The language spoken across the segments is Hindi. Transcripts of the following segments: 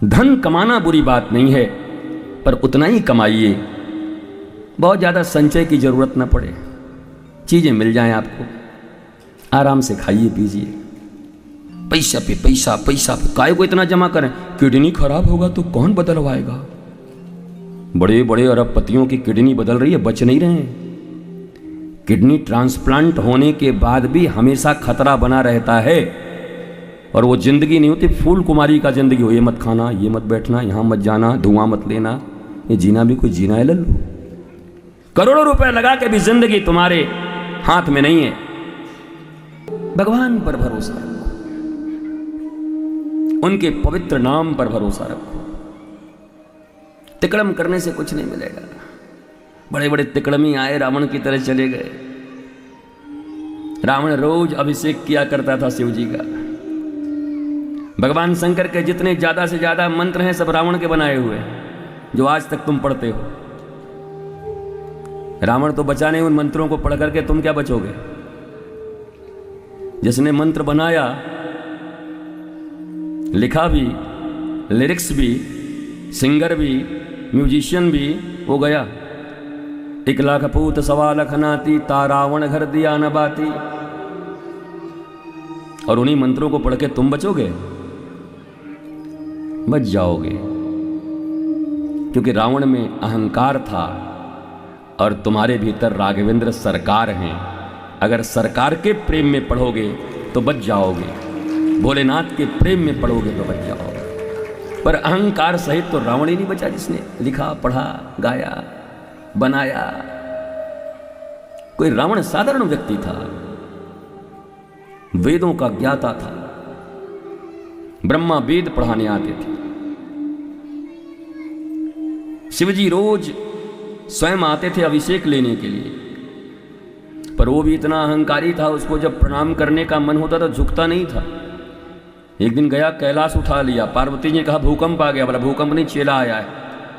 धन कमाना बुरी बात नहीं है, पर उतना ही कमाइए, बहुत ज़्यादा संचय की ज़रूरत न पड़े, चीज़ें मिल जाएं आपको, आराम से खाइए पीजिए। पैसा पे पैसा, पैसा पे काय को इतना जमा करें? किडनी खराब होगा तो कौन बदलवाएगा? बड़े बड़े अरबपतियों की किडनी बदल रही है, बच नहीं रहे हैं। किडनी ट्रांसप्लांट होने के बाद भी हमेशा खतरा बना रहता है, और वो जिंदगी नहीं होती फूल कुमारी का जिंदगी हो, ये मत खाना, ये मत बैठना, यहाँ मत जाना, धुआं मत लेना। ये जीना भी कोई जीना है लल्लू? करोड़ों रुपए लगा के भी जिंदगी तुम्हारे हाथ में नहीं है। भगवान पर भरोसा रखो, उनके पवित्र नाम पर भरोसा रखो। तिकड़म करने से कुछ नहीं मिलेगा। बड़े बड़े तिकड़मी आए, रावण की तरह चले गए। रावण रोज अभिषेक किया करता था शिव जी का। भगवान शंकर के जितने ज्यादा से ज्यादा मंत्र हैं सब रावण के बनाए हुए हैं, जो आज तक तुम पढ़ते हो। रावण तो बचा नहीं, उन मंत्रों को पढ़ करके तुम क्या बचोगे? जिसने मंत्र बनाया, लिखा भी, लिरिक्स भी, सिंगर भी, म्यूजिशियन भी, वो गया। 1 लाख पूत 1.25 लाख नाती, तारावण घर दिया न बाती। और उन्हीं मंत्रों को पढ़ के तुम बचोगे? बच जाओगे, क्योंकि रावण में अहंकार था और तुम्हारे भीतर राघवेंद्र सरकार हैं। अगर सरकार के प्रेम में पढ़ोगे तो बच जाओगे, भोलेनाथ के प्रेम में पढ़ोगे तो बच जाओगे। पर अहंकार सहित तो रावण ही नहीं बचा, जिसने लिखा, पढ़ा, गाया, बनाया। कोई रावण साधारण व्यक्ति था, वेदों का ज्ञाता था, ब्रह्मा वेद पढ़ाने आते थे। शिवजी रोज स्वयं आते थे अभिषेक लेने के लिए, पर वो भी इतना अहंकारी था, उसको जब प्रणाम करने का मन होता था झुकता नहीं था। एक दिन गया, कैलाश उठा लिया। पार्वती जी ने कहा भूकंप आ गया। बोला भूकंप नहीं, चेला आया है।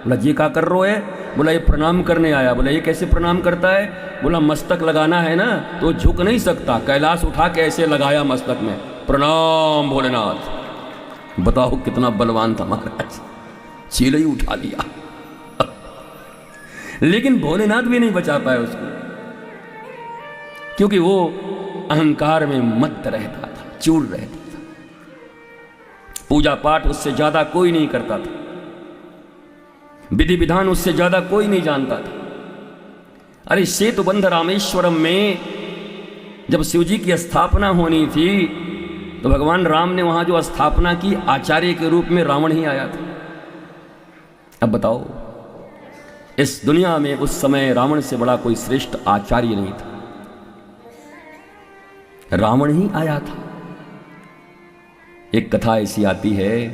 बोला ये क्या कर रहे है? बोला ये प्रणाम करने आया। बोला ये कैसे प्रणाम करता है? बोला मस्तक लगाना है ना, तो झुक नहीं सकता। कैलाश उठा के ऐसे लगाया मस्तक में, प्रणाम भोलेनाथ। बताओ कितना बलवान था महाराज, चेला ही उठा लिया। लेकिन भोलेनाथ भी नहीं बचा पाए उसको, क्योंकि वो अहंकार में मत्त रहता था, चूर रहता था। पूजा पाठ उससे ज्यादा कोई नहीं करता था, विधि विधान उससे ज्यादा कोई नहीं जानता था। अरे सेतुबंध रामेश्वरम में जब शिवजी की स्थापना होनी थी तो भगवान राम ने वहां जो स्थापना की, आचार्य के रूप में रावण ही आया था। अब बताओ, इस दुनिया में उस समय रावण से बड़ा कोई श्रेष्ठ आचार्य नहीं था, रावण ही आया था। एक कथा ऐसी आती है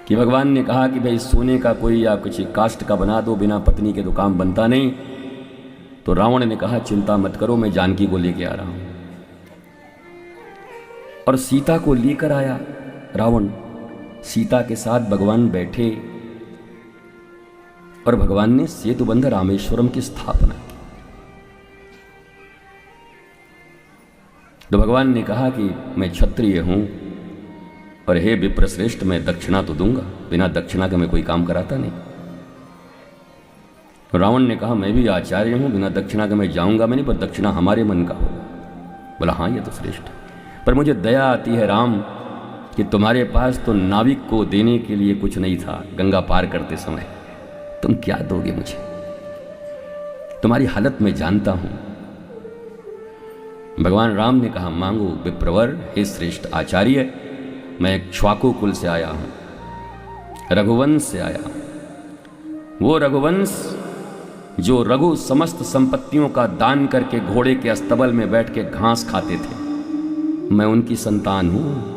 कि भगवान ने कहा कि भाई सोने का कोई या कुछ काष्ठ का बना दो, बिना पत्नी के तो काम बनता नहीं। तो रावण ने कहा चिंता मत करो, मैं जानकी को लेके आ रहा हूं। और सीता को लेकर आया रावण। सीता के साथ भगवान बैठे और भगवान ने सेतुबंध रामेश्वरम की स्थापना की। तो भगवान ने कहा कि मैं क्षत्रिय हूं और हे विप्रश्रेष्ठ, मैं दक्षिणा तो दूंगा, बिना दक्षिणा के मैं कोई काम कराता नहीं। तो रावण ने कहा मैं भी आचार्य हूं, बिना दक्षिणा के मैं जाऊंगा मैं नहीं, पर दक्षिणा हमारे मन का होगा। बोला हाँ ये तो श्रेष्ठ है, पर मुझे दया आती है राम कि तुम्हारे पास तो नाविक को देने के लिए कुछ नहीं था गंगा पार करते समय, तुम क्या दोगे मुझे? तुम्हारी हालत मैं जानता हूं। भगवान राम ने कहा मांगो विप्रवर, हे श्रेष्ठ आचार्य, मैं एक इक्ष्वाकु कुल से आया हूं, रघुवंश से आया हूं। वो रघुवंश जो रघु समस्त संपत्तियों का दान करके घोड़े के अस्तबल में बैठ के घास खाते थे, मैं उनकी संतान हूं।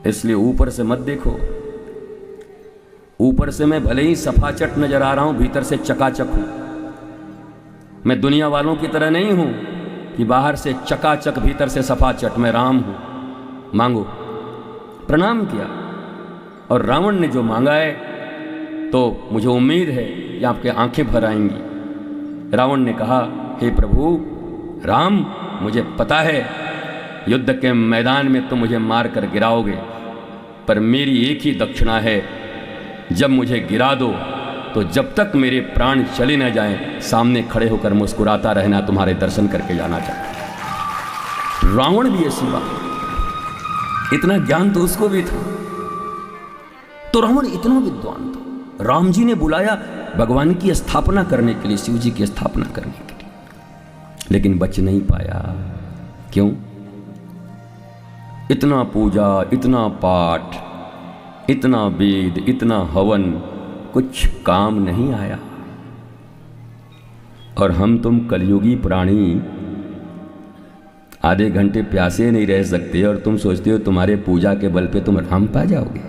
इसलिए ऊपर से मत देखो, ऊपर से मैं भले ही सफाचट नजर आ रहा हूं, भीतर से चकाचक हूं। मैं दुनिया वालों की तरह नहीं हूं कि बाहर से चकाचक भीतर से सफाचट। मैं राम हूं, मांगो। प्रणाम किया और रावण ने जो मांगा है तो मुझे उम्मीद है कि आपके आंखें भर आएंगी। रावण ने कहा हे प्रभु राम, मुझे पता है युद्ध के मैदान में तुम मुझे मार कर गिराओगे, पर मेरी एक ही दक्षिणा है, जब मुझे गिरा दो तो जब तक मेरे प्राण चले न जाएं, सामने खड़े होकर मुस्कुराता रहना, तुम्हारे दर्शन करके जाना चाहता। रावण भी ऐसी बात, इतना ज्ञान तो उसको भी था, तो रावण इतना विद्वान था। राम जी ने बुलाया भगवान की स्थापना करने के लिए, शिव जी की स्थापना करने के लिए, लेकिन बच नहीं पाया। क्यों? इतना पूजा, इतना पाठ, इतना वेद, इतना हवन, कुछ काम नहीं आया। और हम तुम कलयुगी प्राणी आधे घंटे प्यासे नहीं रह सकते, और तुम सोचते हो तुम्हारे पूजा के बल पे तुम राम पा जाओगे,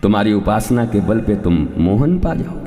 तुम्हारी उपासना के बल पे तुम मोहन पा जाओगे।